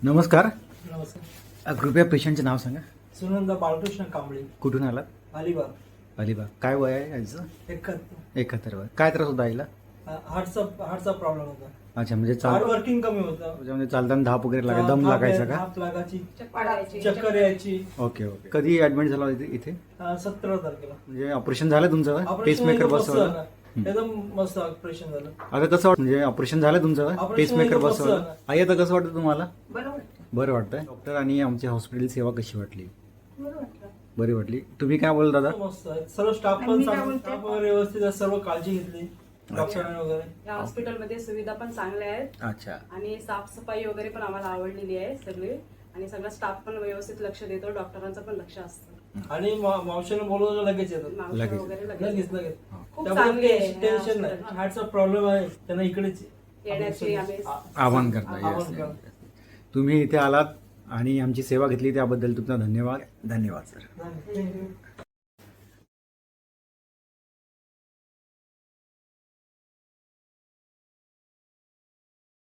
नमस्कार. नमस्कार. कृपया पेशंटचे नाव सांगा. सुनंदा बाळकृष्ण कांबळे, कुठून आलात? अलिबाग. अलिबाग. काय वय आहे आईचं? 71 वय. काय त्रास होता आईला? हार्टचा प्रॉब्लेम होता. अच्छा, म्हणजे हार्ड वर्किंग कमी होतं. म्हणजे चालताना धाप वगैरे लागायचा, दम लागायचा का? धाप लागायची, चक्कर यायची. Okay okay. कधी ऍडमिट झाला होता इथे? 17 तारखेला म्हणजे ऑपरेशन झालं तुमचं? Operation पेसमेकर मस्त बसवलं? झालं. एकदम मस्त ऑपरेशन झालं. आता कसं वाटतं? म्हणजे ऑपरेशन झालं तुमचं? Operation पेसमेकर एकदम मस्त बसवलं. झालं. आई आता कसं वाटतं तुम्हाला? बरं वाटतंय. डॉक्टर आणि आमची हॉस्पिटल सेवा कशी वाटली? वाटलं. बरी वाटली. तुम्ही काय बोल दादा? मस्त आहे. सर्व स्टाफ आणि पण मी काय चांगला, बोलते? स्टाफ वगैरे व्यवस्थित आहे. सर्व काळजी घेतली डॉक्टरांनी वगैरे. या हॉस्पिटलमध्ये सुविधा पण चांगल्या आहेत अच्छा. आणि साफसफाई वगैरे पण आम्हाला आवडलेली आहे सगळी, आणि सगळा स्टाफ पण व्यवस्थित लक्ष देतो. डॉक्टरांचं पण लक्ष असतं. आणि मावशीने बोलवलं लगेच येतात. मावशी लगेच. वगैरे लगेच लगेच लगेच. खूप त्यामुळे चांगली आहे टेन्शन नाही. हार्टचा प्रॉब्लेम आहे त्यांना इकडेच येण्याची आम्ही आवाहन करता. आवाहन Yes, करता. yes. तुम्ही इथे आलात आणि आमची सेवा घेतली त्याबद्दल तुमचा धन्यवाद. धन्यवाद सर. नाही.